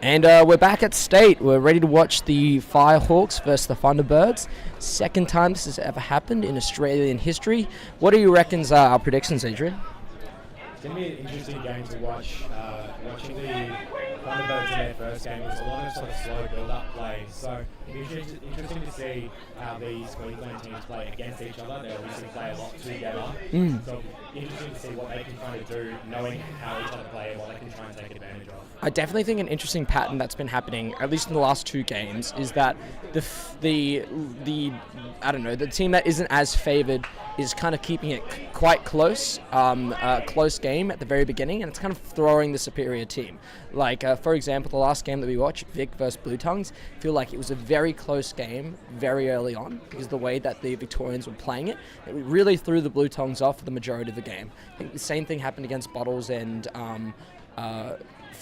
And we're back at State. We're ready to watch the Firehawks versus the Thunderbirds. Second time this has ever happened in Australian history. What do you reckon's our predictions, Adrian? It's going to be an interesting game to watch. Watching the Thunderbirds in their first game, it was a lot of sort of slow build-up play. So it'll be interesting to see how these Queensland teams play against each other. They obviously play a lot together. So interesting to see what they can kind of do, knowing how each other play and what they can try and take advantage of. I definitely think an interesting pattern that's been happening, at least in the last two games, is that the team that isn't as favoured is kind of keeping it quite close, close game at the very beginning, and it's kind of throwing the superior team. Like, for example, the last game that we watched, Vic versus Blue Tongues, I feel like it was a very close game very early on because the way that the Victorians were playing it, it really threw the Blue Tongues off for the majority of the game. I think the same thing happened against Bottles and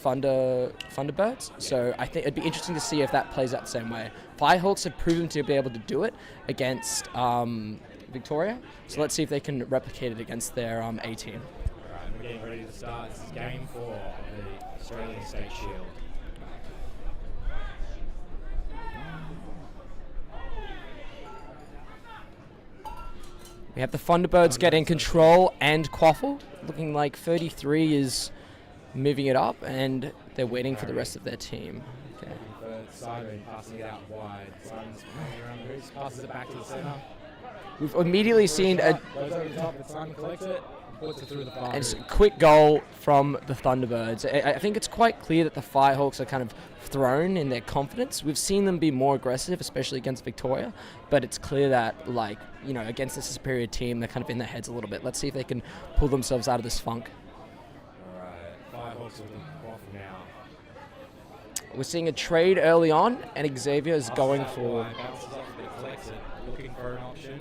Thunderbirds, so I think it'd be interesting to see if that plays out the same way. Firehawks have proven to be able to do it against Victoria, so let's see if they can replicate it against their A team. Alright, we're getting ready to start. This is game 4 of the Australian State Shield. We have the Thunderbirds getting control and Quaffle, looking like 33 is moving it up, and they're waiting for the rest of their team. Okay. Simon passing it out wide. Simon's playing around the hoops, passes it back to the centre. We've immediately seen goes over the top, but Simon collects it, puts it through the far. It's a quick goal from the Thunderbirds. I think it's quite clear that the Firehawks are kind of thrown in their confidence. We've seen them be more aggressive, especially against Victoria, but it's clear that, against this superior team, they're kind of in their heads a little bit. Let's see if they can pull themselves out of this funk. Firehawks with the off now. We're seeing a trade early on, and Xavier is going for... Bounces off a bit, collects it, looking for an option.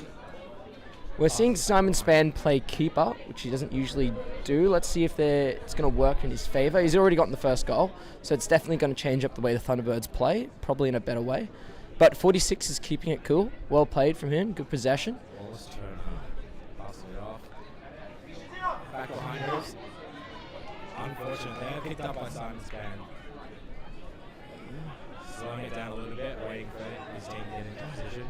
We're seeing Simon Spann play keeper, which he doesn't usually do. Let's see if it's going to work in his favour. He's already gotten the first goal, so it's definitely going to change up the way the Thunderbirds play, probably in a better way. But 46 is keeping it cool. Well played from him. Good possession. Wallace turn, passing it off. Back behind us. Unfortunately, picked up by Simon Spann. Slowing it down a little bit, waiting for his team to get into position.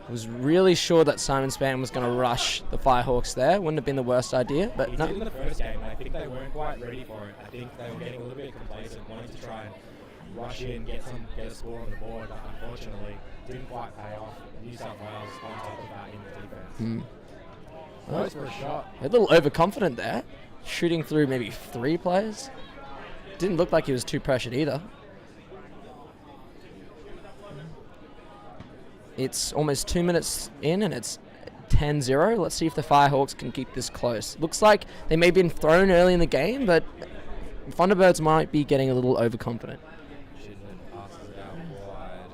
Was really sure that Simon Spann was going to rush the Firehawks there. Wouldn't have been the worst idea, but he no. did in the first game, and I think they weren't quite ready for it. I think they were getting a little bit complacent, wanting to try and rush in, get a score on the board, but unfortunately didn't quite pay off. New South Wales on top of that in the defense. Close for a shot. A little overconfident there, shooting through maybe 3 players. Didn't look like he was too pressured either. It's almost 2 minutes in, and it's 10-0. Let's see if the Firehawks can keep this close. Looks like they may have been thrown early in the game, but Thunderbirds might be getting a little overconfident. Shidman passes it out wide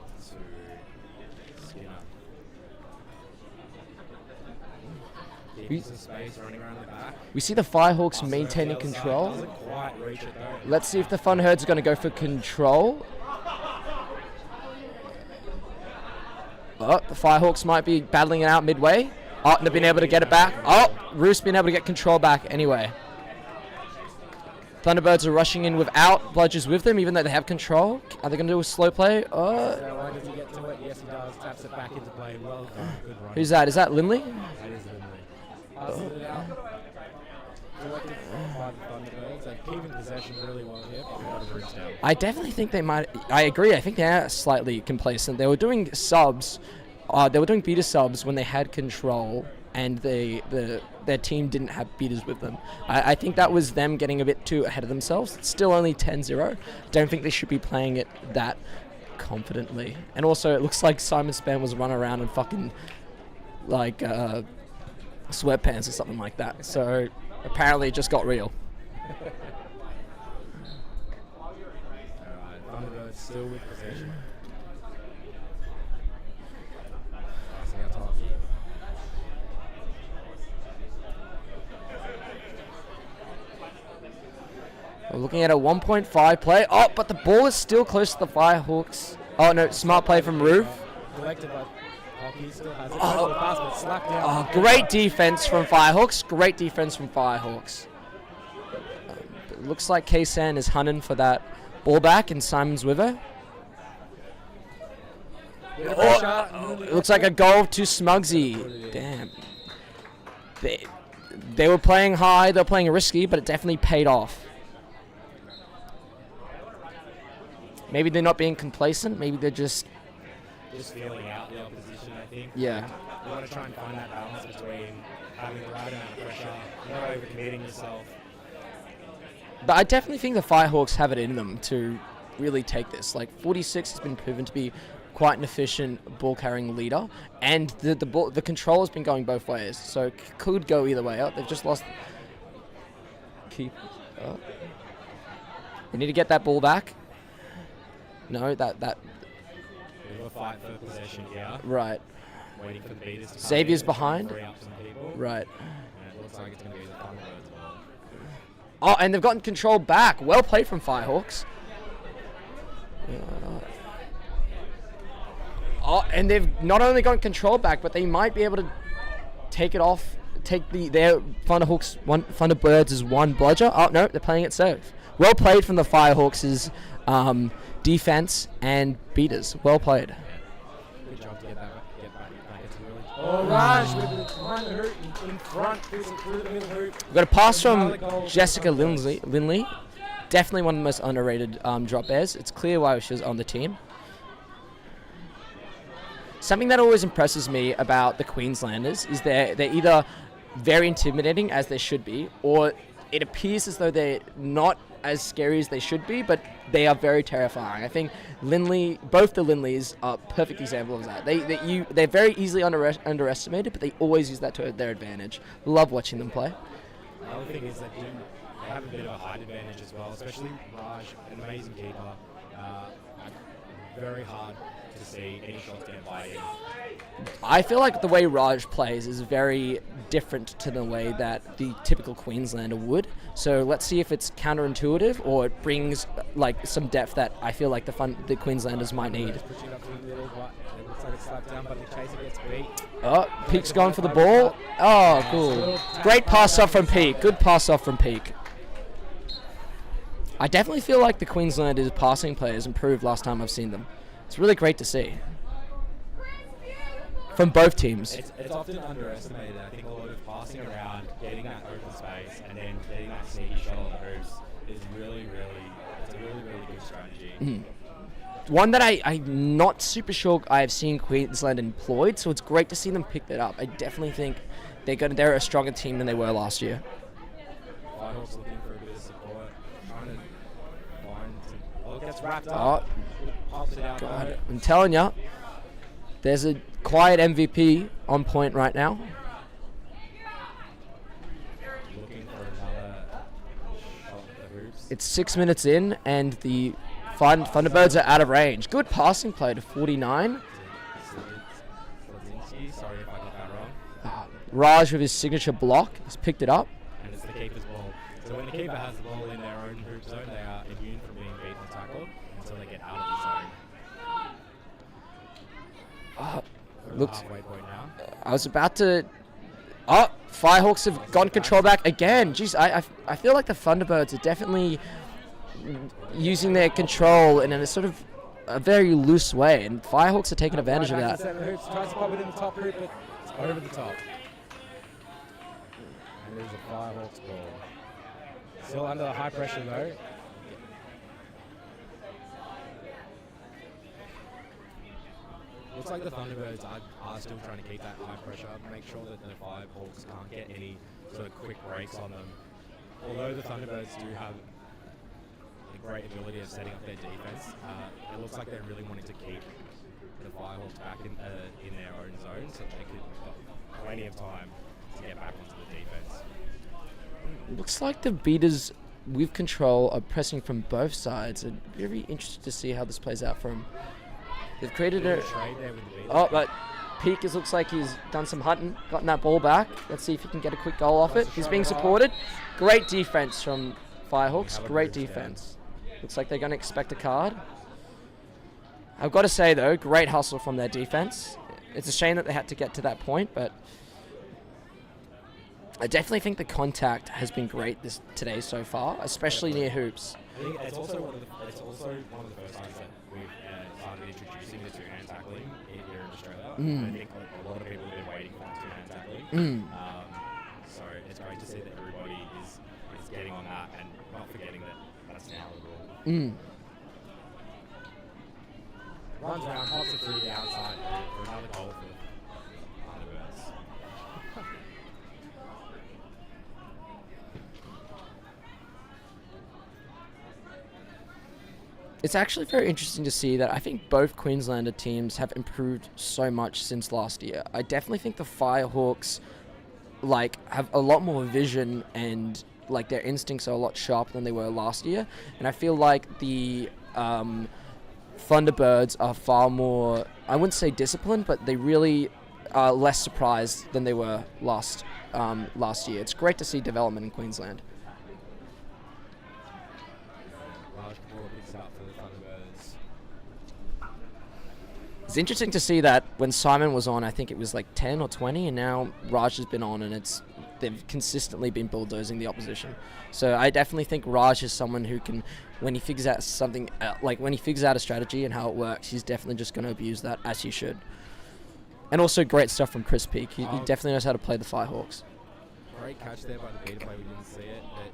to Skinner. Keeps some space running around the back. We see the Firehawks maintaining control. Doesn't quite reach it though. Let's see if the Thunderbirds are going to go for control. Oh, the Firehawks might be battling it out midway. Oh, they've been able to get it back. Oh, Roos been able to get control back anyway. Thunderbirds are rushing in without Bludgers with them, even though they have control. Are they going to do a slow play? Oh. So does he get to it? Yes, he does. Taps it back into play. Well done. Good run. Who's that? Is that Lindley? That is Lindley. Passes it out. Collected by the Thunderbirds. They're keeping possession really well here. I definitely think they might. I agree. I think they are slightly complacent. They were doing subs. They were doing beater subs when they had control, and their team didn't have beaters with them. I think that was them getting a bit too ahead of themselves. It's still only 10-0. Don't think they should be playing it that confidently. And also, it looks like Simon Spann was running around in fucking like sweatpants or something like that. So apparently, it just got real. Alright, Thunderbirds still with possession. Passing out top. We're looking at a 1.5 play. Oh, but the ball is still close to the Firehawks. Oh no, smart play from Roof. Collected by Hockey, still has it. Goes to the pass, but slapped down. Oh, great defense from Firehawks. Great defense from Firehawks. It looks like K-San is hunting for that Ball back in Simon's River. It looks like a goal to Smugsy. Damn. They were playing high, they were playing risky, but it definitely paid off. Maybe they're not being complacent. Maybe they're just feeling out the opposition, I think. Yeah. You want to try and find that balance between having the right amount of pressure, not overcommitting yourself. But I definitely think the Firehawks have it in them to really take this. Like 46 has been proven to be quite an efficient ball-carrying leader, and the control has been going both ways, so it could go either way. They've just lost. They need to get that ball back. No, that. Bit of a fight for possession here. Right. Waiting for the beaters to come Xavier's in, behind. free up some people. Right. And it looks like it's going to be the Thunderbirds ball. Oh, and they've gotten control back. Well played from Firehawks. And they've not only gotten control back, but they might be able to take it off, take their Thunderbirds as one bludger. Oh, no, they're playing it safe. Well played from the Firehawks' defense and beaters. Well played. Good job to get back into the village. Oh, Raj with the behind the hoop in front, through the middle hoop. We've got a pass from Jessica Lindley. Definitely one of the most underrated drop airs. It's clear why she was on the team. Something that always impresses me about the Queenslanders is they're either very intimidating, as they should be, or it appears as though they're not as scary as they should be, but they are very terrifying. I think both the Lindleys are a perfect example of that. They're very easily underestimated, but they always use that to their advantage. Love watching them play. Another thing is that they have a bit of a height advantage as well, especially Raj, an amazing keeper. Very hard to see any shots get by him. I feel like the way Raj plays is very different to the way that the typical Queenslander would. So let's see if it's counterintuitive or it brings like some depth that I feel like the Queenslanders might need. Oh, Peake's going for the ball. Oh, cool. Great pass off from Peake. Good pass off from Peake. I definitely feel like the Queenslanders passing players improved last time I've seen them. It's really great to see. From both teams. It's often underestimated. I think a lot of passing around, getting that open space, and then getting that sneaky shot on the hoops is really good strategy. One that I'm not super sure I've seen Queensland employed, so it's great to see them pick that up. I definitely think they're a stronger team than they were last year. Firehawks looking for a bit of support, trying to find. It gets wrapped up. Pops it out. God, I'm telling you, there's a quiet MVP on point right now. Looking for another shot at the hoops. It's 6 minutes in, and the Thunderbirds are out of range. Good passing play to 49. Sorry if I got that wrong. Raj with his signature block. He's picked it up. And it's the keeper's ball. So when the keeper has the ball in their own hoop zone, they are immune from being beaten and tackled until they get out of the zone. Looks. Halfway point now. I was about to. Oh, Firehawks have gotten control back again. Jeez, I feel like the Thunderbirds are definitely using their control in a sort of a very loose way, and Firehawks are taking advantage of that. Hoops, tries to pop it in the top hoop, but it's over the top. And there's a Firehawks ball. Still under high pressure though. Looks like the Thunderbirds are still trying to keep that high pressure, make sure that the Firehawks can't get any sort of quick breaks on them. Although the Thunderbirds do have a great ability of setting up their defense, it looks like they're really wanting to keep the Firehawks back in their own zone so that they could have plenty of time to get back onto the defense. Looks like the beaters with control are pressing from both sides. I'm very interested to see how this plays out for them. They've created a trade there with the beaters. Oh, but Peake looks like he's done some hunting, gotten that ball back. Let's see if he can get a quick goal off it. He's being supported. Great defense from Firehawks. Great defense. Looks like they're going to expect a card. I've got to say, though, great hustle from their defense. It's a shame that they had to get to that point, but I definitely think the contact has been great today so far, especially near hoops. I think it's also one of the first times that we've started introducing the two-hand tackling here in Australia. I think a lot of people have been waiting for two-hand tackling. So it's great to see that everybody is getting on that and not forgetting that that's now the rule. Runs around, pops it through the outside for another goal for Thunderbirds. It's actually very interesting to see that I think both Queenslander teams have improved so much since last year. I definitely think the Firehawks have a lot more vision and their instincts are a lot sharper than they were last year. And I feel like the Thunderbirds are far more, I wouldn't say disciplined, but they really are less surprised than they were last year. It's great to see development in Queensland. It's interesting to see that when Simon was on, I think it was 10 or 20, and now Raj has been on, and they've consistently been bulldozing the opposition. So I definitely think Raj is someone who can, when he figures out something, when he figures out a strategy and how it works, he's definitely just going to abuse that, as he should. And also great stuff from Chris Peake. He definitely knows how to play the Firehawks. Great catch there by the Peter play. We didn't see it, but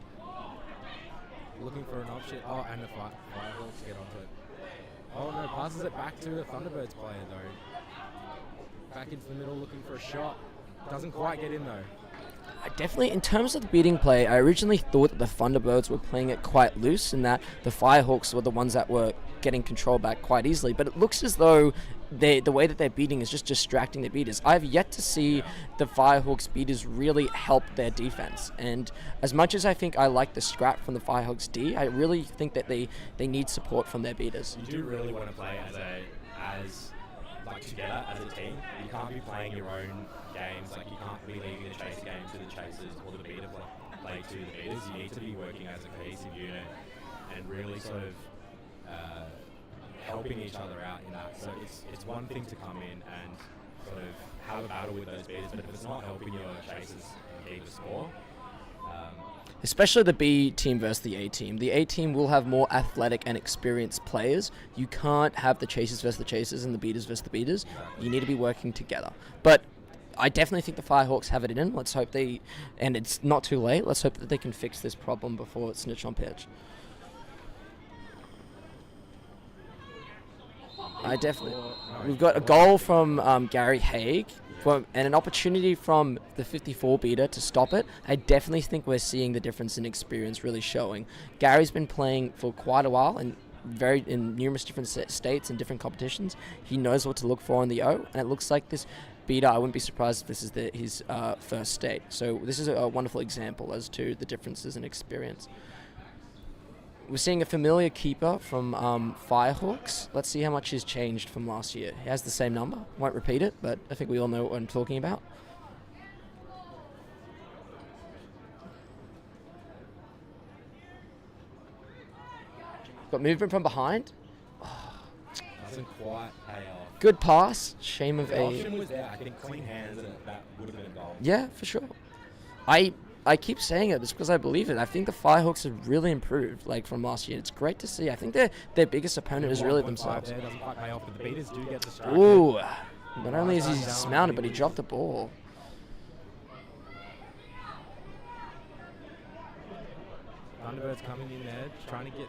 looking for an option. Oh, and the Firehawks get onto it. Oh no, passes it back to the Thunderbirds player though. Back into the middle looking for a shot. Doesn't quite get in though. Definitely, in terms of the beating play, I originally thought that the Thunderbirds were playing it quite loose and that the Firehawks were the ones that were getting control back quite easily. But it looks as though the way that they're beating is just distracting their beaters. I've yet to see the Firehawks beaters really help their defense. And as much as I think I like the scrap from the Firehawks D, I really think that they need support from their beaters. You do really want to play as together as a team. You can't be playing your own games. You can't be leaving the chaser game to the chasers or the beater play to the beaters. You need to be working as a cohesive unit and really sort of helping each other out in that. So it's one thing to come in and sort of have a battle with those beaters, but if it's not helping your chasers keep the score. Especially the B team versus the A team. The A team will have more athletic and experienced players. You can't have the chasers versus the chasers and the beaters versus the beaters. You need to be working together. But I definitely think the Firehawks have it in. Let's hope and it's not too late, let's hope that they can fix this problem before it's snitched on pitch. We've got a goal from Gary Haig and an opportunity from the 54 beater to stop it. I definitely think we're seeing the difference in experience really showing. Gary's been playing for quite a while and in numerous different states and different competitions. He knows what to look for in the O, and it looks like this beater, I wouldn't be surprised if this is his first state. So this is a wonderful example as to the differences in experience. We're seeing a familiar keeper from Firehawks. Let's see how much he's changed from last year. He has the same number. Won't repeat it, but I think we all know what I'm talking about. Got movement from behind. Doesn't quite pay off. Good pass. Shame of the option was there. I think clean hands and that would have been a goal. Yeah, for sure. I keep saying it just because I believe it. I think the Firehawks have really improved from last year. It's great to see. I think their biggest opponent is really themselves. There doesn't quite pay off, but the beaters do get distracted. Ooh. Not only is he dismounted, but he dropped the ball. Thunderbirds coming in there, trying to get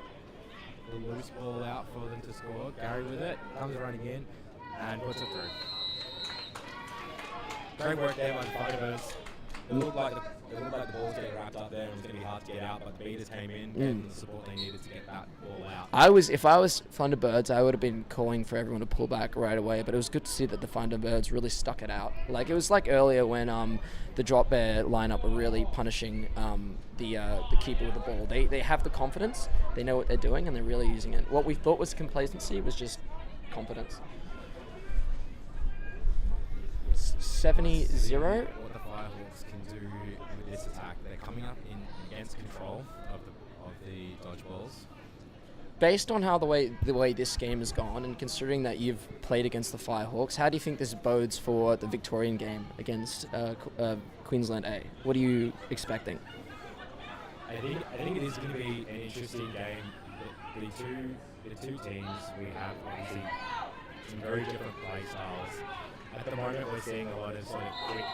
the loose ball out for them to score. Gary with it, comes running in, and puts it through. Great work there by the Thunderbirds. It looked like the ball was getting wrapped up there and it was going to be hard to get out, but the beaters came in, gave them the support they needed to get that ball out. If I was Thunderbirds, I would have been calling for everyone to pull back right away, but it was good to see that the Thunderbirds really stuck it out. It was earlier when the drop bear lineup were really punishing the keeper with the ball. They have the confidence, they know what they're doing, and they're really using it. What we thought was complacency was just confidence. 70-0. What the Firehawks can do with this attack, they're coming up in against control of the dodgeballs. based on how the way this game has gone, and considering that you've played against the Firehawks, how do you think this bodes for the Victorian game against Queensland A? What are you expecting? I think it is going to be an interesting game. The two teams, we have obviously some very different play styles. At the moment, we're seeing a lot of sort of quick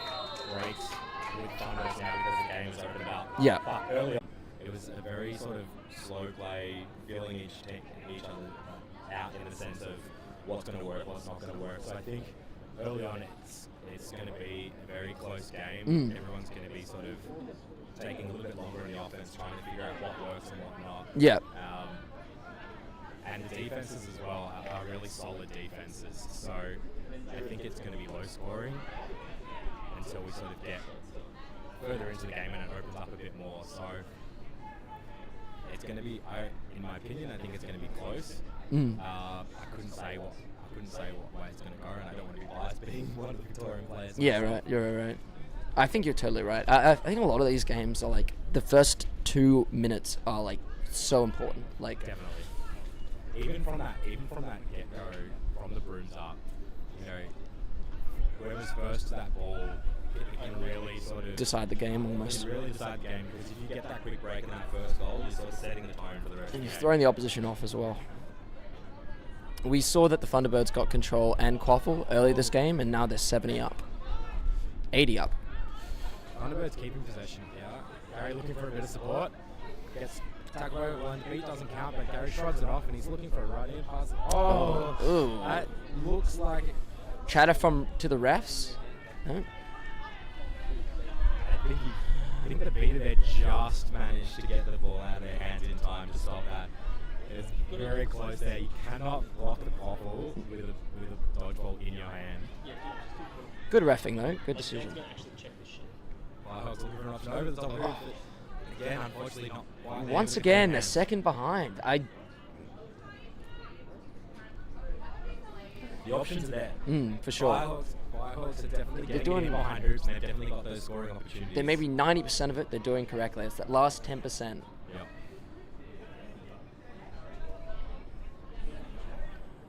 breaks with Thunderbirds now because the game is over and about. Yeah. But earlier, it was a very sort of slow play, feeling each other out in the sense of what's going to work, what's not going to work. So I think early on, it's going to be a very close game. Everyone's going to be sort of taking a little bit longer in the offense, trying to figure out what works and what not. Yeah. And the defenses as well are really solid defenses. So I think it's going to be low scoring until we sort of get further into the game and it opens up a bit more. So it's going to be, in my opinion, I think it's going to be close. I couldn't say what way it's going to go, and I don't want to be biased being one of the Victorian players. Yeah, right. You're right. I think you're totally right. I think a lot of these games are like the first 2 minutes are like so important. Like definitely. Even from that get-go, from the brooms up, you know, whoever's first to that ball, it can really sort of decide the game almost. It can really decide the game, because if you get that quick break in that first goal, you're sort of setting the tone for the rest of the game. You're throwing the opposition off as well. We saw that the Thunderbirds got control and Quadball early this game, and now they're 70 up. 80 up. Thunderbirds keeping possession, yeah. Gary looking for a bit of support. Gets tackle over, well, the beat doesn't count, but Gary shrugs it off and he's looking for a right-in pass. Ooh. That looks like... Chatter to the refs? No? I think the beater there just managed to get the ball out of their hands in time to stop that. It's very close there. You cannot block the Quadball with a dodgeball in your hand. Good reffing though, good decision. Firehawks looking for an option over the top of the hoop. Again, unfortunately not quite there. Once again, a second behind. The options are there. For sure. Firehawks are definitely getting in behind hoops, and they've definitely got those scoring opportunities. They're maybe 90% of it they're doing correctly. It's that last 10%. Yep.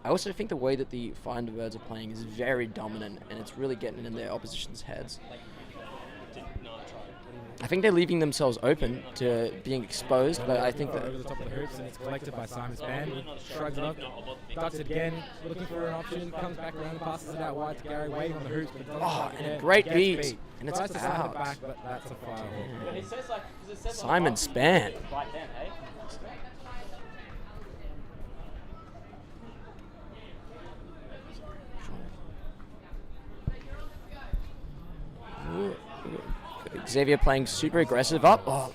I also think the way that the Thunderbirds are playing is very dominant, and it's really getting in their opposition's heads. I think they're leaving themselves open to being exposed, but I think that... Over the top of the hoops, and it's collected by Simon Span. Shrugs it up, ducks it again, looking for an option, comes back around, passes it out wide to Gary, waiting on the hoops. And a great beat. And it's tries to slap it out. back, but that's a Firehawk. Yeah. Simon Span. Xavier playing super aggressive up.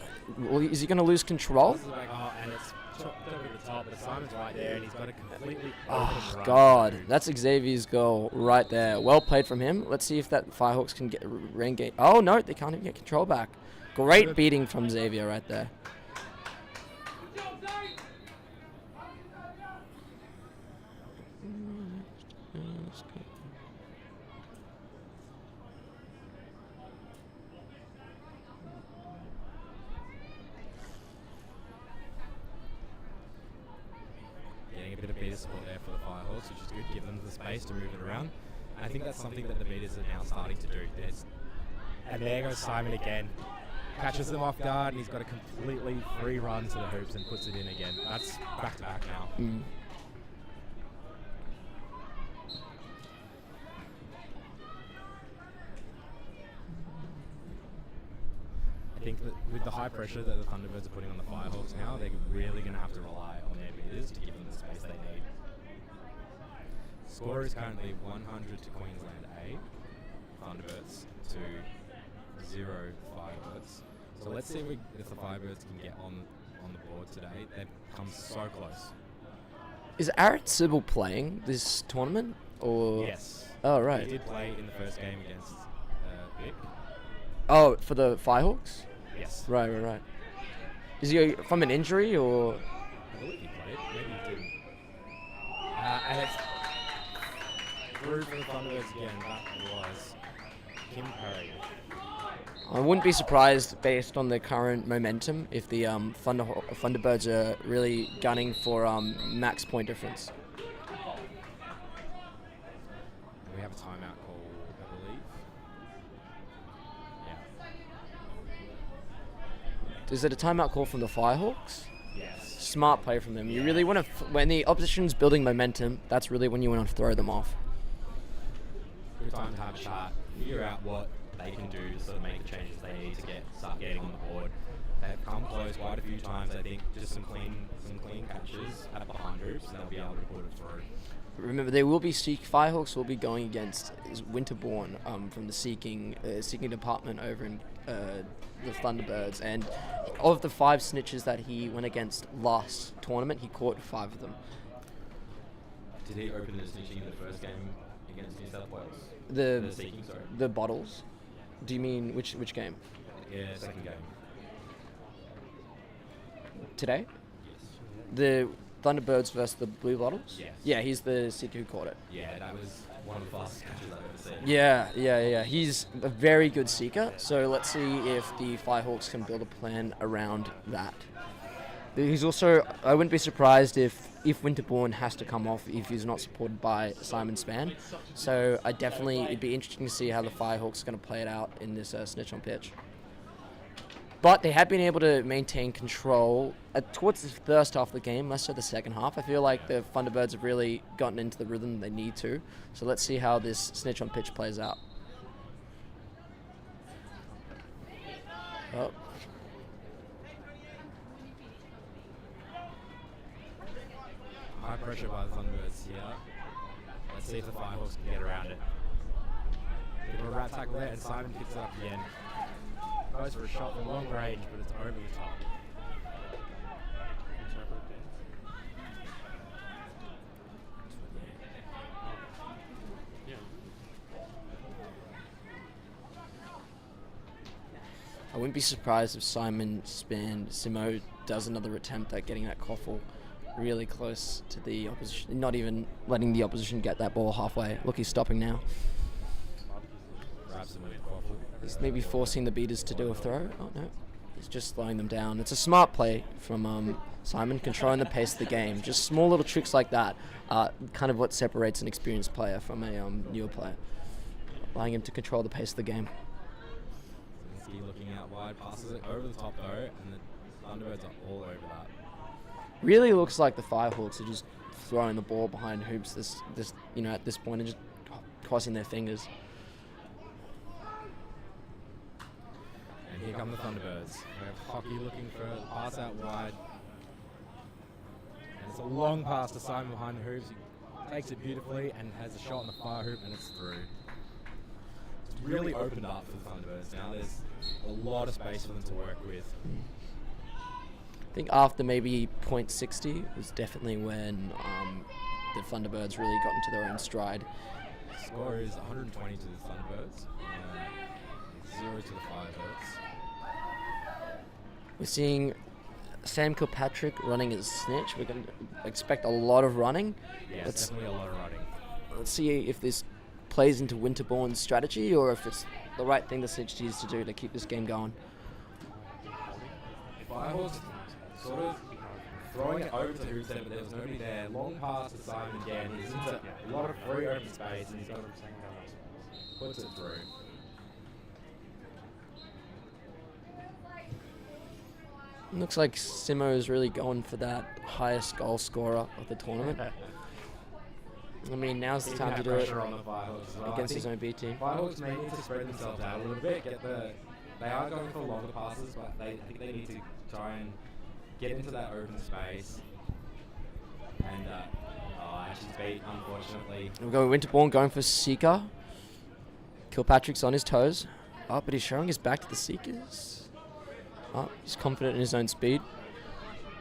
Is he going to lose control? And it's chopped over the top, but Simon's right there, and he's got a completely open run. God, that's Xavier's goal right there. Well played from him. Let's see if that Firehawks can get regain. Oh no, they can't even get control back. Great beating from Xavier right there. A bit of beater support there for the Firehawks, which is good, give them the space to move it around. And I think that's something that the beaters are now starting to do. And there goes Simon again. Catches them off guard, and he's got a completely free run to the hoops and puts it in again. That's back-to-back now. I think that with the high pressure that the Thunderbirds are putting on the Firehawks now, they're really going to have to rely on their beaters to give them the space they need. Score is currently 100 to Queensland A, Thunderbirds to 0 Firebirds. So let's see if the Firebirds can get on the board today. They've come so close. Is Aaron Sybil playing this tournament? Or Yes. Oh, right. He did play in the first game against Vic. Oh, for the Firehawks? Yes. Right. Is he from an injury or? I believe he played. Maybe he didn't. And it's through for the Thunderbirds again. That was Kim Perry. I wouldn't be surprised, based on the current momentum, if the Thunderbirds are really gunning for max point difference. We have a timeout call, I believe. Yeah. Is it a timeout call from the Firehawks? Yes. Smart play from them. You really want to, when the opposition's building momentum, that's really when you want to throw them off. Good time to have a chat, figure out what they can do to sort of make the changes they need to start getting on the board. They've come close quite a few times. I think just some clean catches at behind hoops, and they'll be able to put it through. Remember, they will be Firehawks will be going against Winterbourne from the seeking department over in the Thunderbirds, and of the 5 snitches that he went against last tournament, he caught 5 of them. Did he open the snitching in the first game against New South Wales? The seeking, sorry. The bottles. Do you mean which game? Yeah, second game. Today? Yes. The Thunderbirds versus the Blue Bottles? Yes. Yeah, he's the seeker who caught it. Yeah, that was one of the fastest catches I've ever seen. Yeah. He's a very good seeker, so let's see if the Firehawks can build a plan around that. He's also, I wouldn't be surprised if Winterbourne has to come off if he's not supported by Simon Spann. So it'd be interesting to see how the Firehawks are going to play it out in this snitch on pitch. But they have been able to maintain control towards the first half of the game, less so the second half. I feel like the Thunderbirds have really gotten into the rhythm they need to. So let's see how this snitch on pitch plays out. Oh. High pressure by the Thunderbirds here. Let's see if the Firehawks can get around it. Bit of a rat tackle there, and Simon picks it up again. Goes for a shot from long range, but it's over the top. I wouldn't be surprised if Simon Simo does another attempt at getting that Koffel really close to the opposition, not even letting the opposition get that ball halfway. Look, he's stopping now. He's maybe forcing the beaters to do a throw. Oh no, he's just slowing them down. It's a smart play from Simon, controlling the pace of the game. Just small little tricks like that are kind of what separates an experienced player from a newer player, allowing him to control the pace of the game. Looking out wide, passes it over the top though, and the Thunderbirds are all over that. Really looks like the Firehawks are just throwing the ball behind hoops at this point and just crossing their fingers. And here come the Thunderbirds. We have Hockey looking for a pass out wide. And it's a long pass to Simon behind the hoops. He takes it beautifully and has a shot on the far hoop, and it's through. It's really opened up for the Thunderbirds now. There's a lot of space for them to work with. I think after maybe .60 was definitely when the Thunderbirds really got into their own stride. The score is 120 to the Thunderbirds, 0 to the Firebirds. We're seeing Sam Kilpatrick running as snitch. We're going to expect a lot of running. Yeah, definitely a lot of running. Let's see if this plays into Winterbourne's strategy or if it's the right thing the snitch needs to do to keep this game going. Firehawks sort of throwing it over to hoops there, but there was nobody there. Long pass to Simon again. He's into a lot of free open space, and he's got puts it through. Looks like Simo is really going for that highest goal scorer of the tournament. I mean, now's the time to do it on the Firehawks against his own B team. Firehawks may need to spread themselves out a little bit. They are going for longer passes, but I think they need to try and get into that open space. And she's beat, unfortunately. We've got Winterbourne going for Seeker. Kilpatrick's on his toes. Oh, but he's showing his back to the Seekers. Oh, he's confident in his own speed.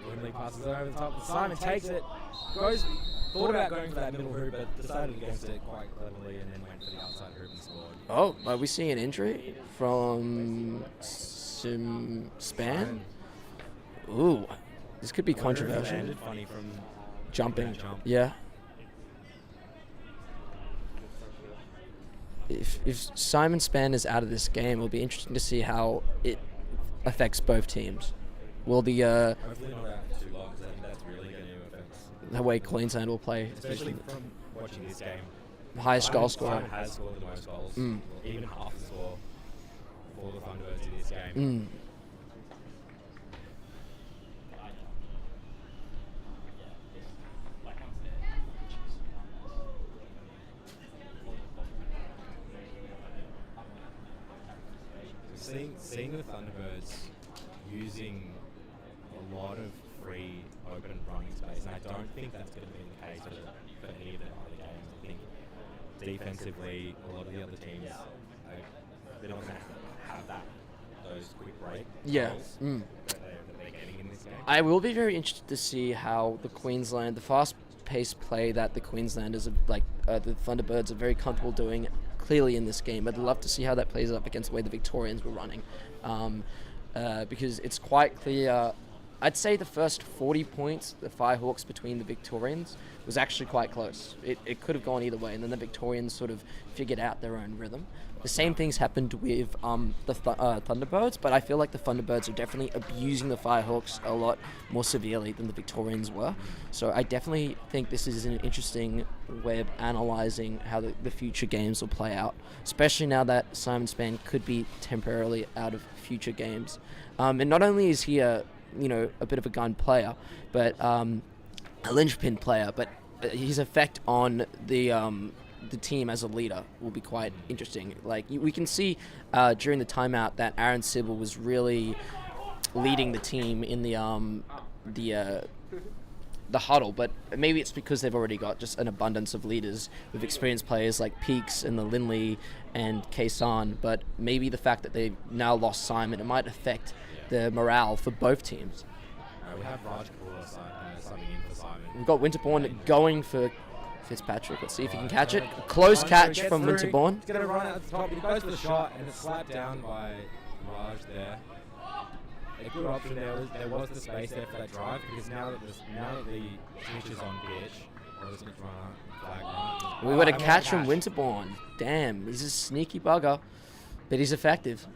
Wembley passes it over the top. Simon takes it, thought about going for that middle hoop, but decided against it quite cleverly and then went for the outside hoop and scored. Oh, are we seeing an injury from Spann? Ooh, this could be controversial. Funny from jumping. Jump. Yeah. if Simon Span is out of this game, it'll be interesting to see how it affects both teams. Will the Hopefully not out for too long, because I think that's really going to affect the way Queensland will play, especially from watching this game. the highest goal scorer. Simon has scored the most goals, even half the score for the Thunderbirds in this game. Seeing the Thunderbirds using a lot of free open running space, and I don't think that's going to be the case for any of the other games. I think defensively, a lot of the other teams, they're not going to have those quick break goals that they're getting in this game. I will be very interested to see how the fast-paced play that the Queenslanders, the Thunderbirds, are very comfortable doing clearly in this game. I'd love to see how that plays up against the way the Victorians were running, because it's quite clear. I'd say the first 40 points, the Firehawks between the Victorians, was actually quite close. It could have gone either way, and then the Victorians sort of figured out their own rhythm. The same things happened with the Thunderbirds, but I feel like the Thunderbirds are definitely abusing the Firehawks a lot more severely than the Victorians were. So I definitely think this is an interesting way of analysing how the future games will play out, especially now that Simon Span could be temporarily out of future games. And not only is he a bit of a gun player, but a linchpin player, but his effect on the team as a leader will be quite interesting. Like we can see during the timeout that Aaron Sybil was really leading the team in the huddle, but maybe it's because they've already got just an abundance of leaders with experienced players like Peaks and the Lindley and Kaysan, but maybe the fact that they've now lost Simon, it might affect the morale for both teams. We have Raj subbing in for Simon. We've got Winterbourne going for Fitzpatrick. Let's see if he can catch it. Close catch from Winterbourne. He's going to run at the top. He goes for the shot, and it's slapped down by Raj there. A good option there. There was the space there for that drive, because now that the snitch is on pitch, or the snitch runner, flag runner. We got a catch from Winterbourne. Damn, he's a sneaky bugger, but he's effective.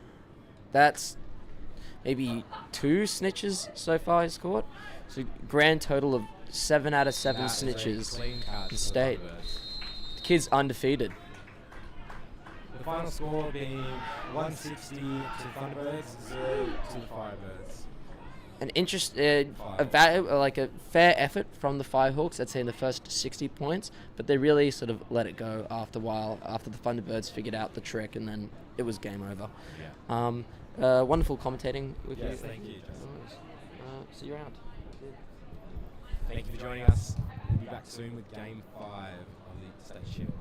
That's maybe 2 snitches so far he's caught. So grand total of 7 out of 7 snitches in state. The kid's undefeated. The final score being 160 to Thunderbirds, 0 to the Firebirds. A fair effort from the Firehawks, I'd say, in the first 60 points, but they really sort of let it go after a while, after the Thunderbirds figured out the trick, and then it was game over. Yeah. Wonderful commentating with you. Yes, thank you. See you around. Thank you for joining us. We'll be back soon with Game 5 of the State Shield.